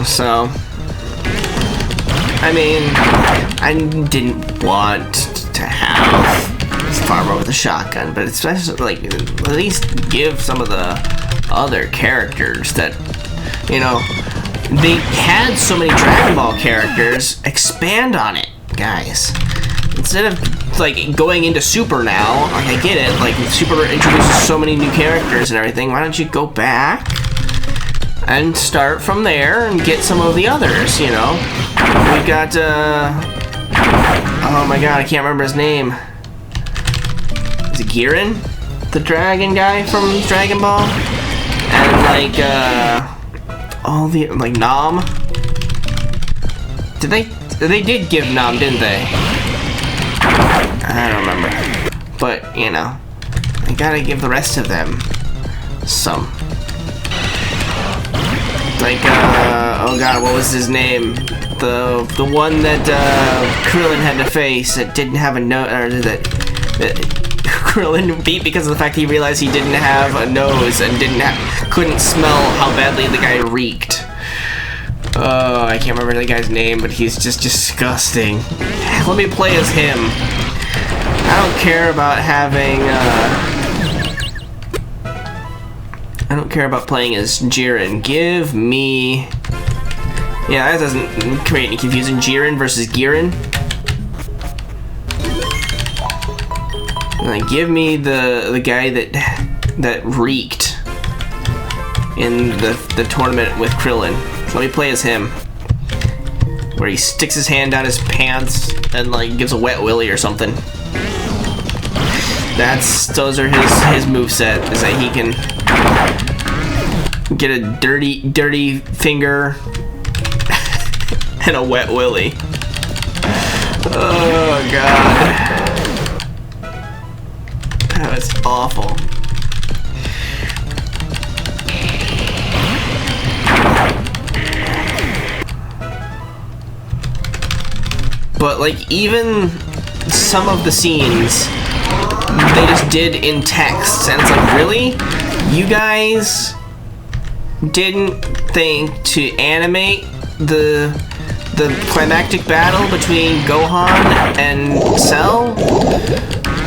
So, I mean, I didn't want to have Farmer with a shotgun, but especially, like, at least give some of the other characters that, you know, they had so many Dragon Ball characters, expand on it, guys. Instead of, like, going into Super now, like, I get it, like, Super introduces so many new characters and everything, why don't you go back and start from there and get some of the others, you know? We've got, oh my god, I can't remember his name. Is it Giran? The dragon guy from Dragon Ball? And, like, all the, like, Nam? They did give Nam, didn't they? I don't remember. But, you know, I gotta give the rest of them some. Like, oh god, what was his name? The one that, Krillin had to face that didn't have a nose, or that Krillin beat because of the fact he realized he didn't have a nose and couldn't smell how badly the guy reeked. Oh, I can't remember the guy's name, but he's just disgusting. Let me play as him. I don't care about having, I don't care about playing as Jiren. Give me... Yeah, that doesn't create any confusion. Jiren versus Giran. Like, give me the guy that reeked in the tournament with Krillin. Let me play as him. Where he sticks his hand down his pants and, like, gives a wet willy or something. Those are his moveset, is that he can get a dirty finger and a wet willy. Oh god. That was awful. But, like, even some of the scenes they just did in text, and it's like, really? You guys didn't think to animate the climactic battle between Gohan and Cell?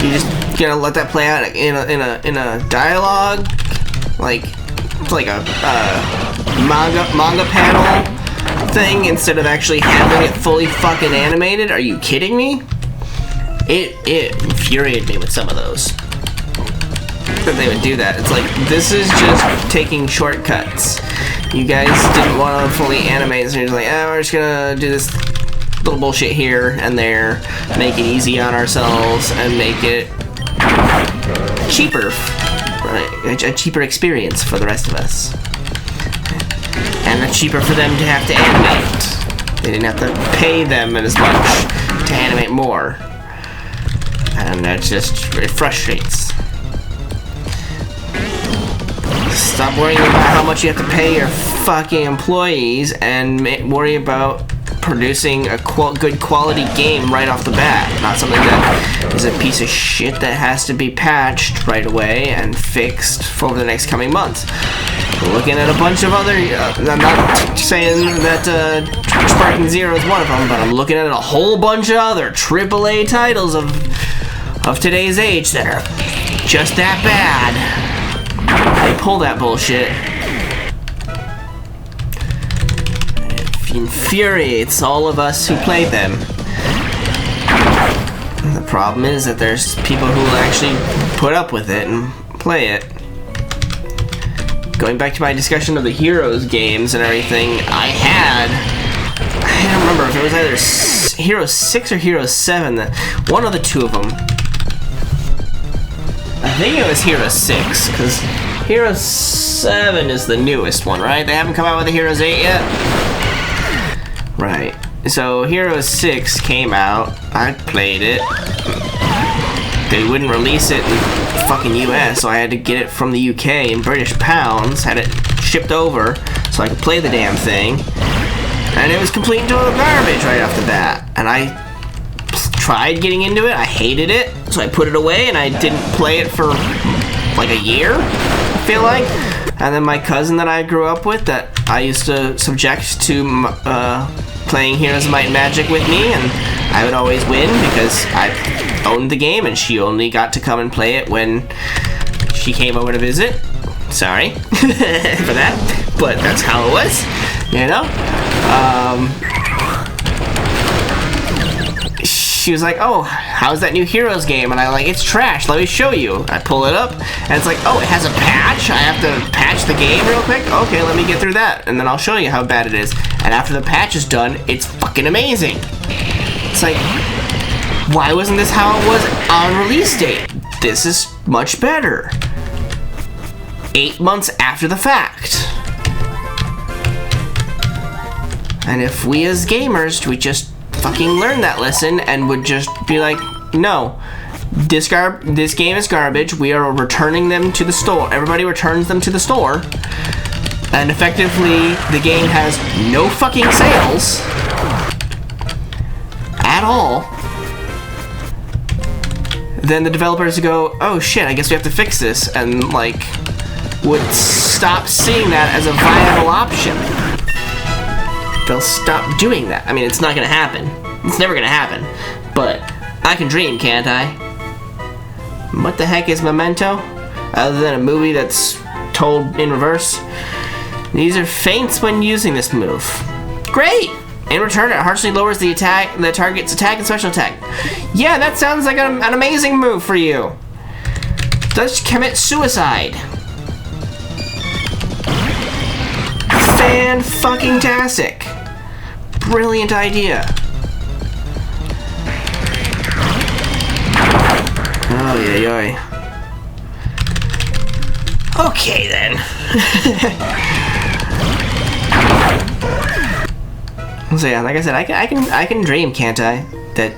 You just gonna let that play out in a dialogue, like a manga panel thing, instead of actually having it fully fucking animated? Are you kidding me? It infuriated me with some of those. That they would do that. It's like, this is just taking shortcuts. You guys didn't want to fully animate, so you're just like, we're just gonna do this little bullshit here and there, make it easy on ourselves, and make it cheaper, right? A cheaper experience for the rest of us. And it's cheaper for them to have to animate. They didn't have to pay them as much to animate more. And that just, it frustrates. Stop worrying about how much you have to pay your fucking employees and worry about producing a good quality game right off the bat. Not something that is a piece of shit that has to be patched right away and fixed for the next coming months. We're looking at a bunch of other, I'm not saying that Sparking Zero is one of them, but I'm looking at a whole bunch of other AAA titles of today's age that are just that bad. They pull that bullshit. It infuriates all of us who play them. And the problem is that there's people who will actually put up with it and play it. Going back to my discussion of the Heroes games and everything, I don't remember if it was either Heroes 6 or Heroes 7, one of the two of them. I think it was Heroes 6, because Heroes 7 is the newest one, right? They haven't come out with the Heroes 8 yet? Right. So Heroes 6 came out, I played it. They wouldn't release it in fucking US, so I had to get it from the UK in British pounds, had it shipped over so I could play the damn thing. And it was complete and total garbage right off the bat. And I tried getting into it, I hated it, so I put it away and I didn't play it for like a year, I feel like. And then my cousin that I grew up with, that I used to subject to playing Heroes of Might and Magic with me, and I would always win because I owned the game, and she only got to come and play it when she came over to visit. Sorry for that, but that's how it was, you know? She was like, oh, how's that new Heroes game? And I like, it's trash, let me show you. I pull it up, and it's like, oh, it has a patch? I have to patch the game real quick? Okay, let me get through that, and then I'll show you how bad it is. And after the patch is done, it's fucking amazing. It's like, why wasn't this how it was on release date? This is much better. 8 months after the fact. And if we as gamers, we just fucking learn that lesson and would just be like, no, this game is garbage, we are returning them to the store. Everybody returns them to the store, and effectively the game has no fucking sales at all. Then the developers go, oh shit, I guess we have to fix this, and like would stop seeing that as a viable option. They'll stop doing that. I mean, it's not gonna happen. It's never gonna happen. But I can dream, can't I? What the heck is Memento? Other than a movie that's told in reverse? These are feints when using this move. Great! In return, it harshly lowers the target's attack and special attack. Yeah, that sounds like an amazing move for you. Does commit suicide. Fan-fucking-tastic. Brilliant idea. Oh, yeah. Okay, then. So yeah, like I said, I can dream, can't I? That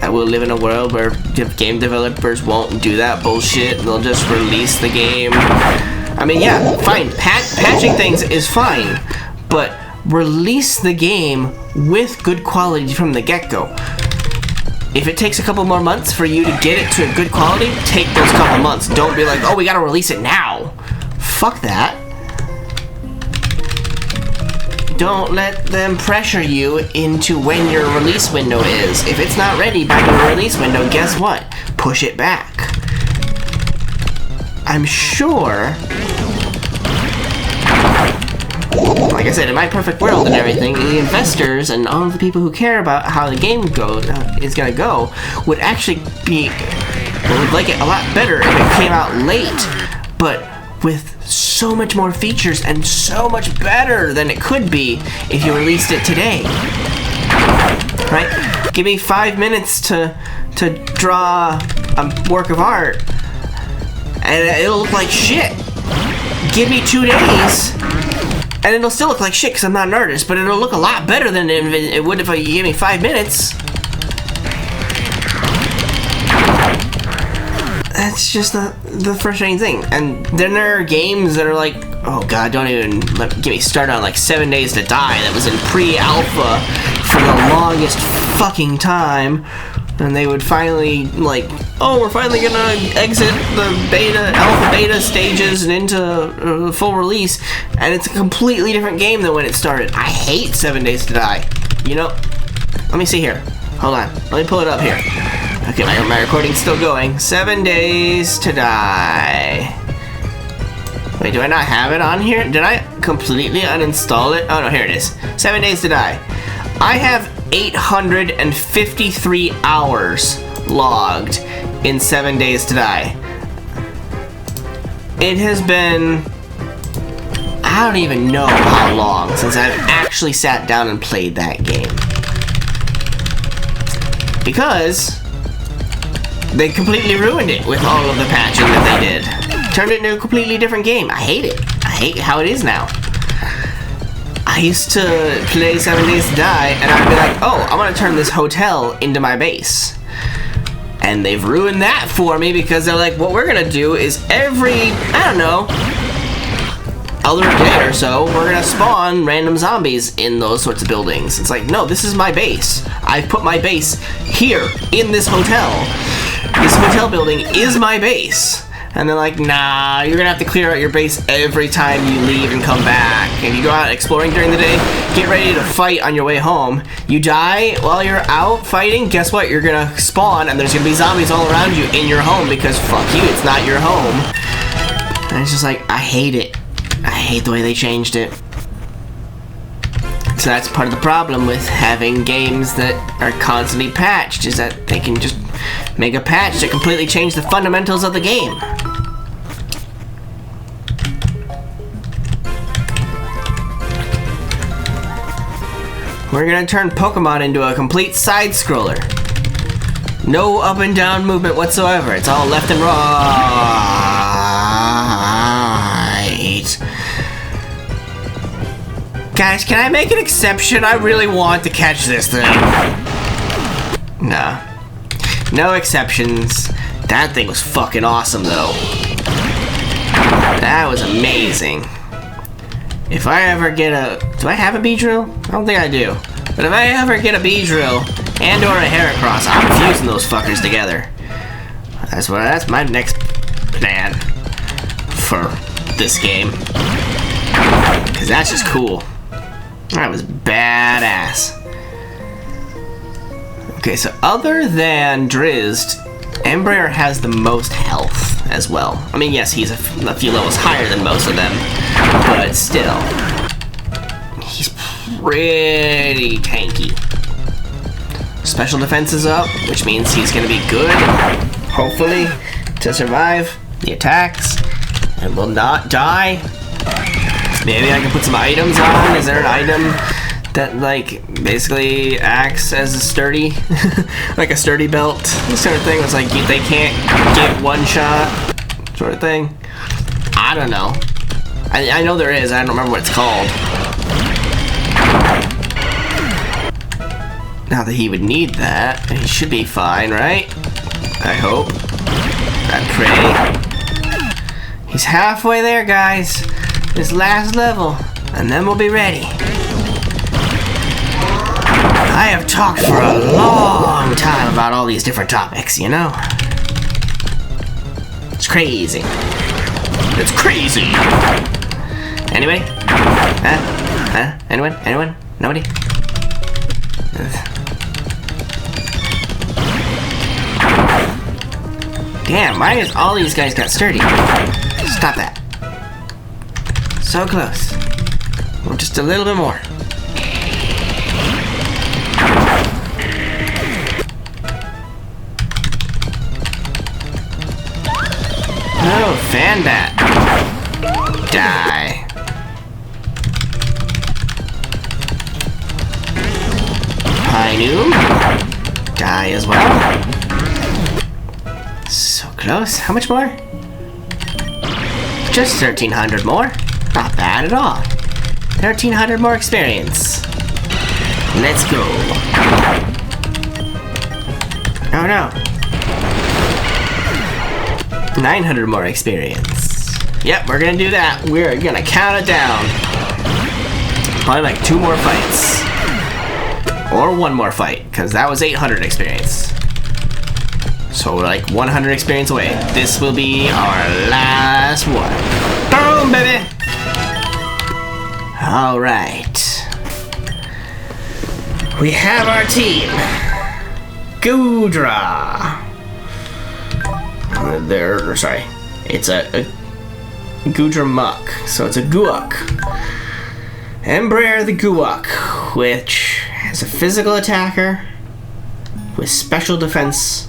I will live in a world where game developers won't do that bullshit. They'll just release the game. I mean, yeah, fine. Patching things is fine, but release the game with good quality from the get-go. If it takes a couple more months for you to get it to a good quality, take those couple months. Don't be like, oh, we gotta release it now. Fuck that. Don't let them pressure you into when your release window is. If it's not ready by your release window, guess what? Push it back. I'm sure, like I said, in my perfect world and everything, the investors and all of the people who care about how the game is gonna go would actually would like it a lot better if it came out late, but with so much more features and so much better than it could be if you released it today. Right? Give me 5 minutes to draw a work of art, and it'll look like shit. Give me 2 days, and it'll still look like shit because I'm not an artist, but it'll look a lot better than it would if you gave me 5 minutes. That's just the frustrating thing. And then there are games that are like, oh god, don't even get me started on like 7 Days to Die that was in pre-alpha for the longest fucking time. And they would finally, like, oh, we're finally gonna exit the alpha beta stages and into full release, and it's a completely different game than when it started. I hate 7 Days to Die. You know, let me see here. Hold on, let me pull it up here. Okay, my recording's still going. 7 Days to Die. Wait, do I not have it on here? Did I completely uninstall it? Oh no, here it is. 7 Days to Die. I have 853 hours logged in 7 Days to Die. It has been, I don't even know how long since I've actually sat down and played that game. Because they completely ruined it with all of the patching that they did. Turned it into a completely different game. I hate it. I hate how it is now. I used to play 7 Days to Die, and I'd be like, oh, I want to turn this hotel into my base. And they've ruined that for me because they're like, what we're going to do is every, I don't know, other day or so, we're going to spawn random zombies in those sorts of buildings. It's like, no, this is my base. I've put my base here in this hotel. This hotel building is my base. And they're like, nah, you're gonna have to clear out your base every time you leave and come back. And you go out exploring during the day, get ready to fight on your way home. You die while you're out fighting, guess what? You're gonna spawn and there's gonna be zombies all around you in your home because fuck you, it's not your home. And it's just like, I hate it. I hate the way they changed it. So that's part of the problem with having games that are constantly patched, is that they can just make a patch to completely change the fundamentals of the game. We're gonna turn Pokemon into a complete side-scroller. No up and down movement whatsoever. It's all left and right. Guys, can I make an exception? I really want to catch this thing. Nah. No exceptions. That thing was fucking awesome, though. That was amazing. If I ever get a... Do I have a Beedrill? I don't think I do. But if I ever get a Beedrill and or a Heracross, I'm fusing those fuckers together. That's my next plan for this game. Because that's just cool. That was badass. Okay, so other than Drizzed, Ember has the most health as well. I mean, yes, he's a few levels higher than most of them, but still. He's pretty tanky. Special defense is up, which means he's gonna be good, hopefully, to survive the attacks and will not die. Maybe I can put some items on. Is there an item that, like, basically acts as a sturdy, like a sturdy belt sort of thing? It's like they can't get one shot sort of thing. I don't know. I know there is. I don't remember what it's called. Not that he would need that. He should be fine, right? I hope. I pray. He's halfway there, guys. This last level, and then we'll be ready. I have talked for a long time about all these different topics, you know? It's crazy. It's crazy. Anybody? Huh? Anyone? Anyone? Nobody? Damn, why is all these guys got sturdy? Stop that. So close. Well, just a little bit more. Oh, Fanbat. Die. Pinu. Die as well. So close. How much more? Just 1,300 more. Not bad at all. 1,300 more experience. Let's go. Oh no. 900 more experience. Yep, we're gonna do that. We're gonna count it down. Probably like 2 more fights. Or 1 more fight, because that was 800 experience. So we're like 100 experience away. This will be our last one. Boom, baby! Alright. We have our team. Goodra. Sorry. It's a Goodra Muck. So it's a Guok. Ember the Guok, which has a physical attacker with special defense.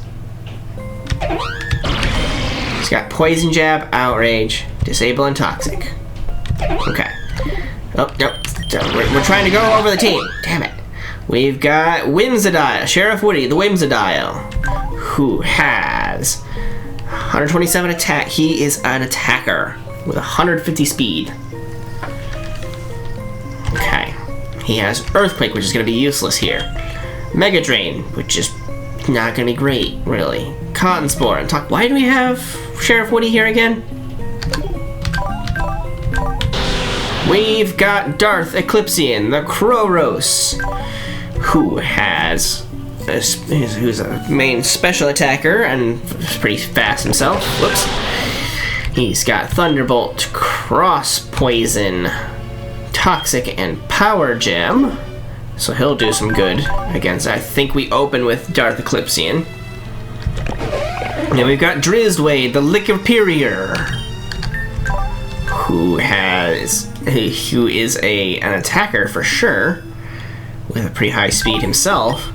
It's got Poison Jab, Outrage, Disable, and Toxic. Okay. Oh, nope. We're trying to go over the team. Damn it. We've got Whimsicott, Sheriff Woody, the Whimsicott, who has 127 attack. He is an attacker with 150 speed. Okay. He has Earthquake, which is going to be useless here. Mega Drain, which is not going to be great, really. Cotton Spore. And why do we have Sheriff Woody here again? We've got Darth Eclipsian, the Kroros, who has who's a main special attacker and pretty fast himself. Whoops. He's got Thunderbolt, Cross Poison, Toxic, and Power Gem. So he'll do some good against, I think we open with Darth Eclipsean. And we've got Drizzwade, the Lickoperior, who is an attacker for sure, with a pretty high speed himself.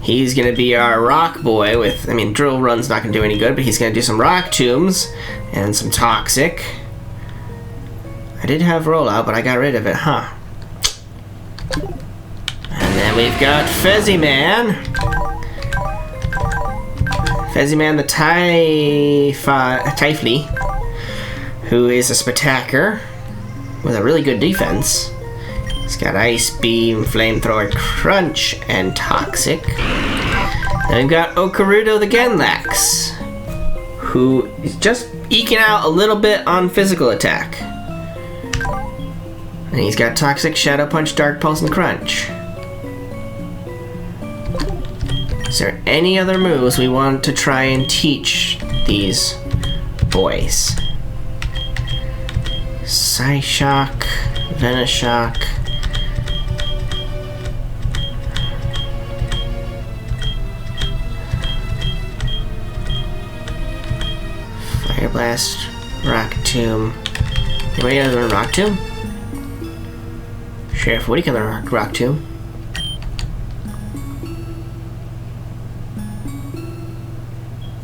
He's gonna be our rock boy with, I mean, Drill Run's not gonna do any good, but he's gonna do some rock tombs and some toxic. I did have rollout, but I got rid of it, huh? And then we've got Fezziman. Fezziman the Typhly, who is a Spectacular with a really good defense. He's got Ice Beam, Flamethrower, Crunch, and Toxic. Then we've got Okarudo the Genlax, who is just eking out a little bit on physical attack. And he's got Toxic, Shadow Punch, Dark Pulse, and Crunch. Is there any other moves we want to try and teach these boys? Psyshock, Venoshock. Fire Blast, Rock Tomb. Anybody else learn Rock Tomb? Sheriff Woody can learn Rock Tomb.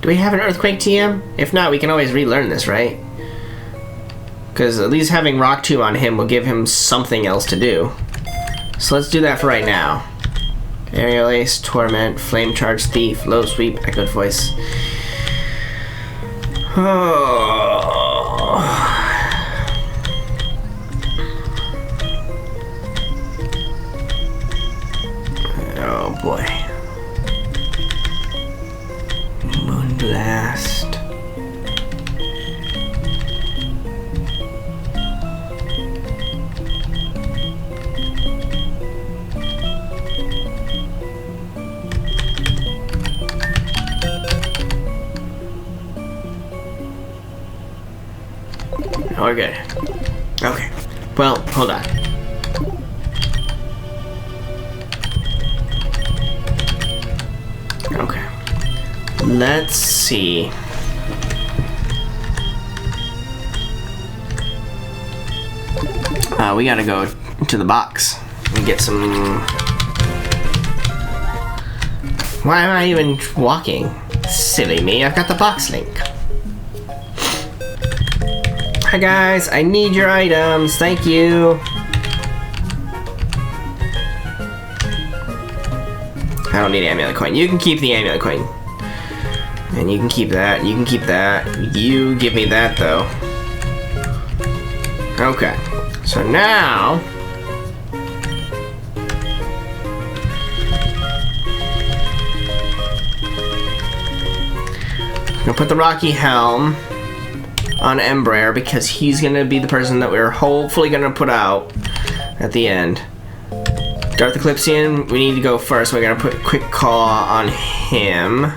Do we have an Earthquake TM? If not, we can always relearn this, right? Because at least having Rock Tomb on him will give him something else to do. So let's do that for right now. Aerial Ace, Torment, Flame Charge, Thief, Low Sweep, Echoed Voice. Oh boy. Moonblast. Oh, we're good. Okay. Well, hold on. Okay. Let's see. We gotta go to the box and get some... Why am I even walking? Silly me, I've got the box link. Hi guys, I need your items, thank you. I don't need amulet coin. You can keep the amulet coin. And you can keep that, you can keep that. You give me that though. Okay, so now... I'm gonna put the Rocky Helm on Ember because he's gonna be the person that we're hopefully gonna put out at the end. Darth Eclipsean, we need to go first. We're gonna put Quick Call on him.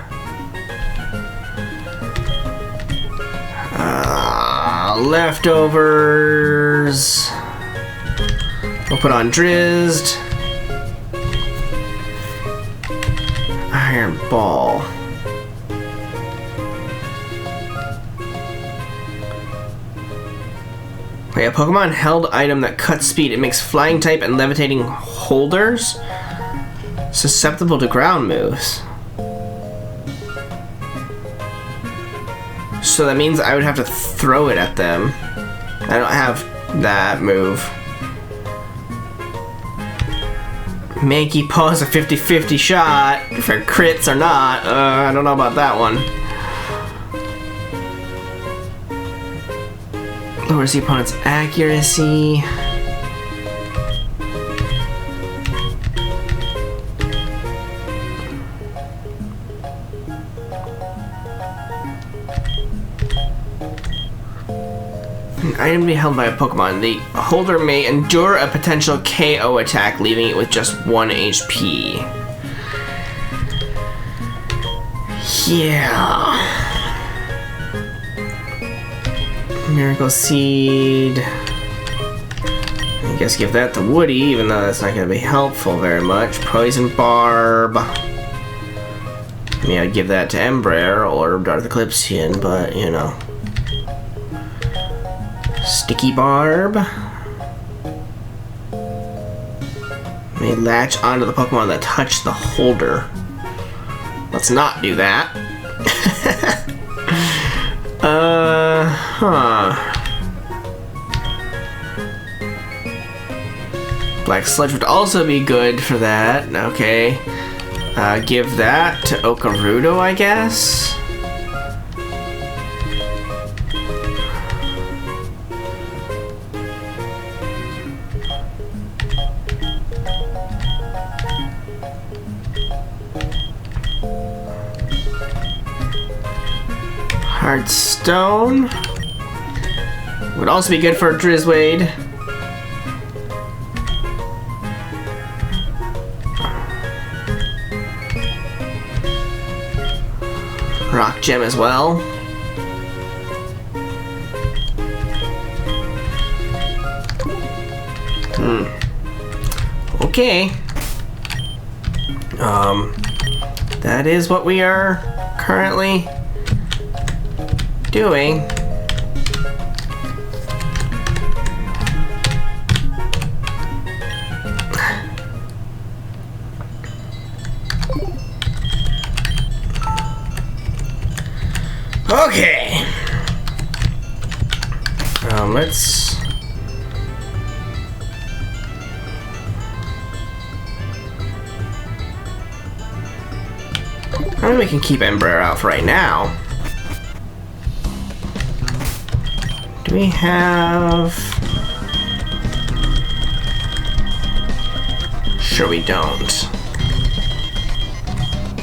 Leftovers. We'll put on Drizzed. Iron Ball. Okay, a Pokemon held item that cuts speed. It makes flying type and levitating holders susceptible to ground moves. So that means I would have to throw it at them. I don't have that move. Mankey Paw is a 50-50 shot for crits or not. I don't know about that one. Lowers the opponent's accuracy. An item to be held by a Pokemon. The holder may endure a potential KO attack, leaving it with just 1 HP. Yeah. Miracle Seed. I guess give that to Woody, even though that's not going to be helpful very much. Poison Barb. I mean, I'd give that to Ember or Darth Eclipsean, but, you know. Sticky Barb. May latch onto the Pokemon that touch the holder. Let's not do that. Black Sludge would also be good for that. Okay. Give that to Okarudo, I guess. Heartstone would also be good for Drizzwade. Rock Gem as well. Okay. That is what we are currently doing. Okay. Let's. I mean, we can keep Ember out for right now. Do we have? Sure, we don't.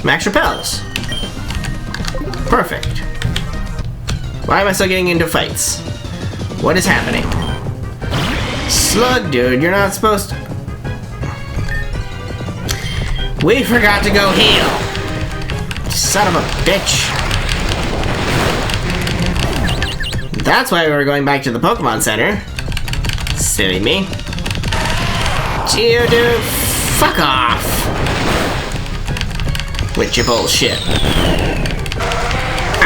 Max repels. Perfect. Why am I still getting into fights? What is happening? Slug, dude, you're not supposed to. We forgot to go heal. Son of a bitch. That's why we were going back to the Pokemon Center. Silly me. Geodude, fuck off. With your bullshit.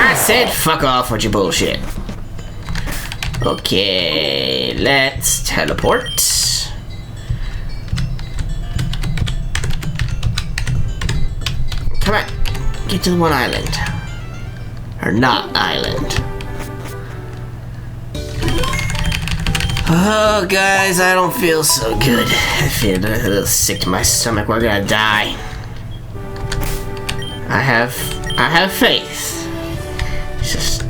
I said fuck off with your bullshit. Okay, let's teleport. Come on, get to the one island. Or not island. Oh, guys, I don't feel so good. I feel a little sick to my stomach. We're gonna die. I have faith.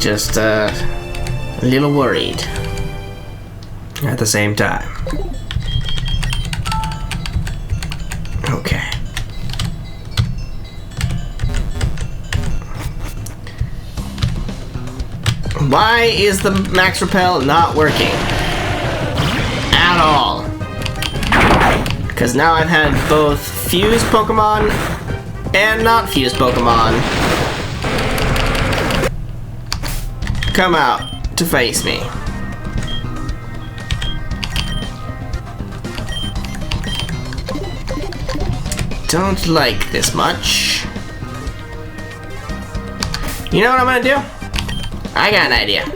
Just a little worried at the same time. Okay. Why is the Max Repel not working? At all. Because now I've had both fused Pokemon and not fused Pokemon come out to face me. Don't like this much. You know what I'm gonna do? I got an idea.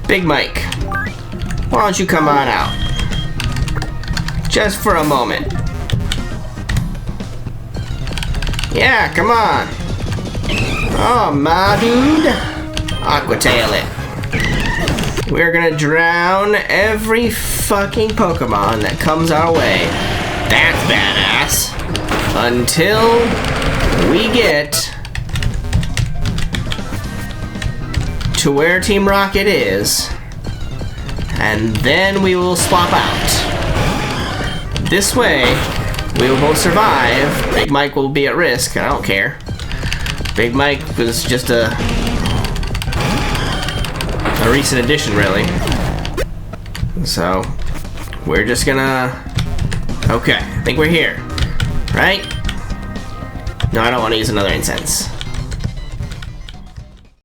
Big Mike, why don't you come on out? Just for a moment. Yeah, come on. Oh, my dude. Aqua Tail it. We're gonna drown every fucking Pokemon that comes our way. That's badass. Until we get to where Team Rocket is. And then we will swap out. This way, we will both survive. Big Mike will be at risk. I don't care. Big Mike was just a recent addition, really. So, we're just gonna... Okay, I think we're here. Right? No, I don't want to use another incense.